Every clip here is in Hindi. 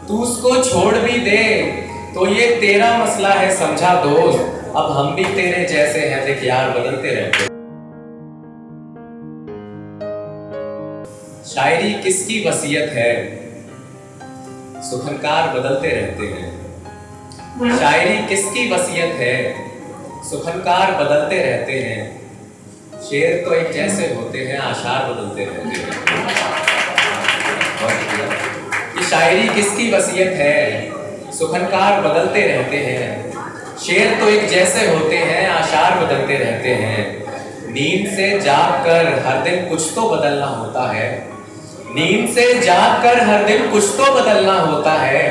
तू उसको छोड़ भी दे तो ये तेरा मसला है समझा दोस्त। अब हम भी तेरे जैसे हैं देख यार बदलते रहते। शायरी किसकी वसीयत है, सुखनकार बदलते रहते हैं। शायरी किसकी वसीयत है, सुखनकार बदलते रहते हैं। शेर तो एक जैसे होते हैं, आशार बदलते रहते हैं। कि शायरी किसकी वसीयत है, सुखनकार बदलते रहते हैं। शेर तो एक जैसे होते हैं, आशार बदलते रहते हैं। नींद से जाग कर हर दिन कुछ तो बदलना होता है। नींद से जाग कर हर दिन कुछ तो बदलना होता है।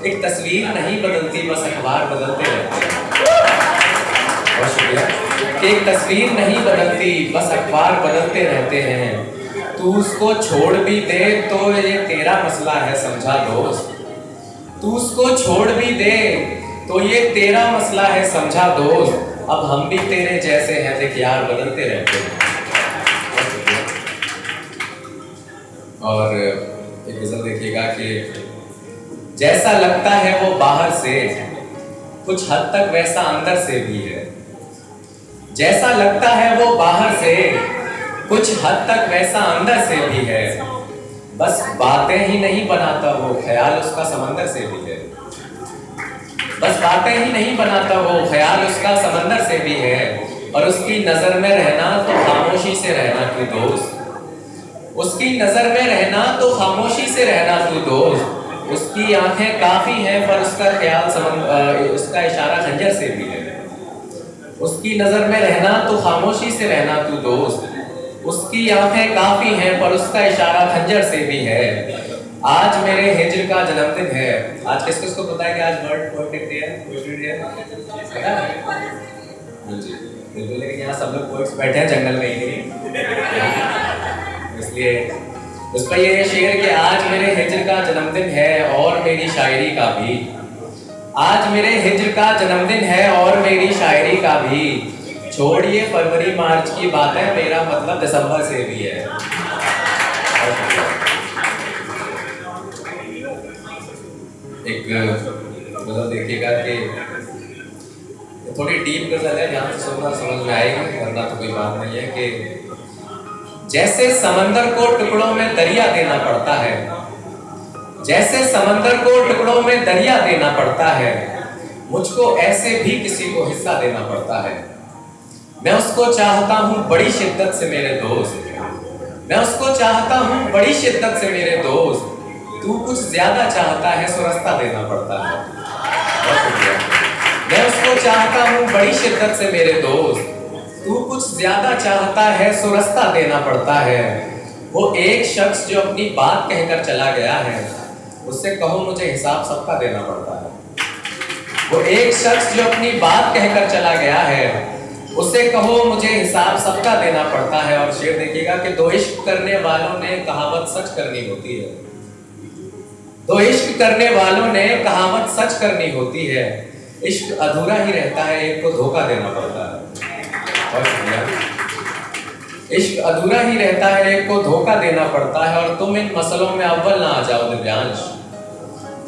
एक तस्वीर नहीं बदलती बस अखबार बदलते रहते हैं। बहुत शुक्रिया। एक तस्वीर नहीं बदलती बस अखबार बदलते रहते हैं। तू उसको छोड़ भी दे तो ये तेरा मसला है समझा दोस्त। तू उसको छोड़ भी दे तो ये तेरा मसला है समझा दोस्त। अब हम भी तेरे जैसे हैं देख यार बदलते रहते हैं। और एक गजल देखिएगा कि जैसा लगता है वो बाहर से कुछ हद तक वैसा अंदर से भी है। जैसा लगता है वो बाहर से कुछ हद तक वैसा अंदर से भी है। बस बातें ही नहीं बनाता वो, ख्याल उसका समंदर से भी है। बस बातें ही नहीं बनाता वो, ख्याल उसका समंदर से भी है। और उसकी नजर में रहना तो खामोशी से रहना तू दोस्त। उसकी नजर में रहना तो खामोशी से रहना तू दोस्त। उसकी आंखें काफी हैं पर उसका ख्याल उसका इशारा खंजर से भी है। उसकी नजर में रहना तो खामोशी से रहना तू दोस्त। उसकी आंखें काफी हैं पर उसका इशारा खंजर से भी है। आज मेरे हिज्र का जन्मदिन है। आज किस किसको पता है कि आज वर्ल्ड पोएट्री डे है? पोएट्री डे है जी बिल्कुल। लेकिन यहाँ सब लोग पोएट्स बैठे हैं जंगल में ही नहीं, इसलिए उस पर ये शेर कि आज मेरे हिज्र का जन्मदिन है और मेरी शायरी का भी। आज मेरे हिज्र का जन्मदिन है और मेरी शायरी का भी। छोड़िए फरवरी मार्च की बातें, मेरा मतलब दिसंबर से भी है। एक गजल देखिएगा कि थोड़ी डीप गजल है, ध्यान से सुनना समझ में आएगी, वरना तो कोई बात नहीं है। कि जैसे समंदर को टुकड़ों में दरिया देना पड़ता है, जैसे समंदर को टुकड़ों में दरिया देना पड़ता है, मुझको ऐसे भी किसी को हिस्सा देना पड़ता है। मैं उसको चाहता हूँ बड़ी शिद्दत से मेरे दोस्त। मैं उसको चाहता हूँ बड़ी शिद्दत से मेरे दोस्त। तू कुछ ज्यादा चाहता है सो रास्ता देना पड़ता है। बहुत शुक्रिया। मैं उसको चाहता हूँ बड़ी शिद्दत से मेरे दोस्त। तू कुछ ज्यादा चाहता है सो रास्ता देना पड़ता है। वो एक शख्स जो अपनी बात कहकर चला गया है, उससे कहो मुझे हिसाब सबका देना पड़ता है। वो एक शख्स जो अपनी बात कहकर चला गया है, उससे कहो मुझे हिसाब सबका देना पड़ता है। और शेर देखिएगा कि दो इश्क करने वालों ने कहावत सच करनी होती है। दो इश्क करने वालों ने कहावत सच करनी होती है। इश्क अधूरा ही रहता है, एक को धोखा देना पड़ता है। और शुक्रिया। इश्क अधूरा ही रहता है, एक को धोखा देना पड़ता है। और तुम इन मसलों में अव्वल ना आ जाओ दिव्यांश।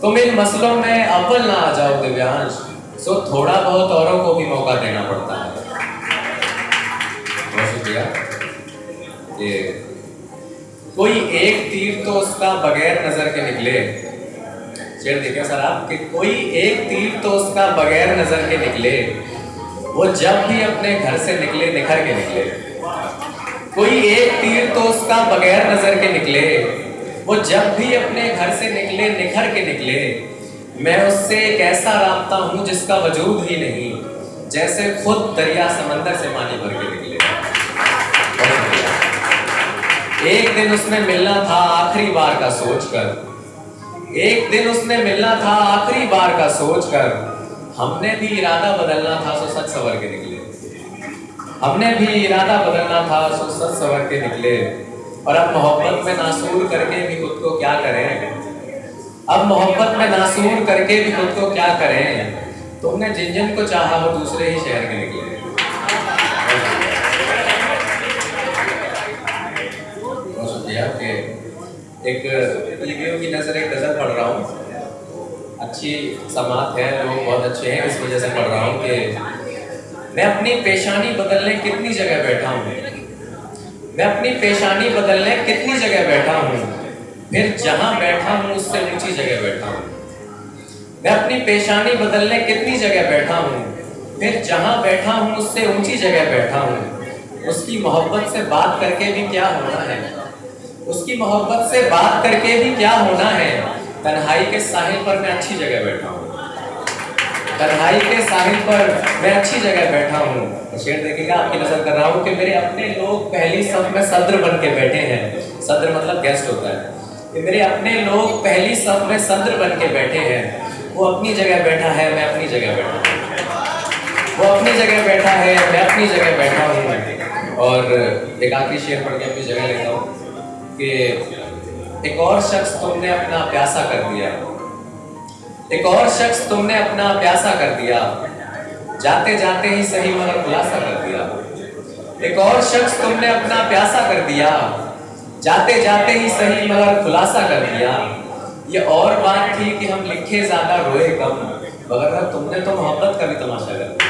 तुम इन मसलों में अव्वल ना आ जाओ दिव्यांश। सो थोड़ा बहुत औरों को भी मौका देना पड़ता है। कि कोई एक तीर तो उसका बगैर नजर के निकले। शेर देखिए सर आप कि कोई एक तीर तो उसका बगैर नजर के निकले। वो जब भी अपने घर से निकले निखर के निकले। कोई एक तीर तो उसका बगैर नजर के निकले। वो जब भी अपने घर से निकले निखर के निकले। मैं उससे एक ऐसा राब्ता हूँ जिसका वजूद ही नहीं, जैसे खुद दरिया समंदर से पानी भर के निकले। एक दिन उसने मिलना था आखिरी बार का सोचकर। एक दिन उसने मिलना था आखिरी बार का सोचकर। हमने भी इरादा बदलना था सो सच सवर के निकले। हमने भी इरादा बदलना था सो सच सवर के निकले। और अब मोहब्बत में नासूर करके भी खुद को क्या करें। अब मोहब्बत में नासूर करके भी खुद को क्या करें। तुमने जिन जिन को चाहा वो दूसरे ही शहर के निकले। एक लिपियों की नजर एक गजल पढ़ रहा हूँ अच्छी समात है, लोग बहुत अच्छे हैं, इस वजह से पढ़ रहा हूँ कि मैं अपनी पेशानी बदलने कितनी जगह बैठा हूँ, मैं अपनी पेशानी बदलने कितनी जगह बैठा हूँ, फिर जहाँ बैठा हूँ उससे ऊंची जगह बैठा हूँ। मैं अपनी पेशानी बदलने कितनी जगह बैठा हूँ, फिर जहाँ बैठा हूँ उससे ऊंची जगह बैठा हूँ। उसकी मोहब्बत से बात करके भी क्या होना है, उसकी मोहब्बत से बात करके भी क्या होना है। तन्हाई के साहिल पर मैं अच्छी जगह बैठा हूँ, तन्हाई के साहिल पर मैं अच्छी जगह बैठा हूँ। शेर देखिएगा, आपकी नजर कर रहा हूँ कि मेरे अपने लोग पहली सफ में सद्र बन के बैठे हैं। सद्र मतलब गेस्ट होता है। कि मेरे अपने लोग पहली सफ में सद्र बन के बैठे हैं। वो अपनी जगह बैठा है, मैं अपनी जगह बैठा हूँ। वो अपनी जगह बैठा है, मैं अपनी जगह बैठा हूँ। और एक आखिरी शेर पढ़ के अपनी जगह लेता हूँ कि एक और शख्स तुमने अपना प्यासा कर दिया, एक और शख्स तुमने अपना प्यासा कर दिया, जाते जाते ही सही मगर खुलासा कर दिया। एक और शख्स तुमने अपना प्यासा कर दिया, जाते जाते ही सही मगर खुलासा कर दिया। ये और बात थी कि हम लिखे ज्यादा रोए कम, मगर तुमने तो मोहब्बत का भी तमाशा कर दिया।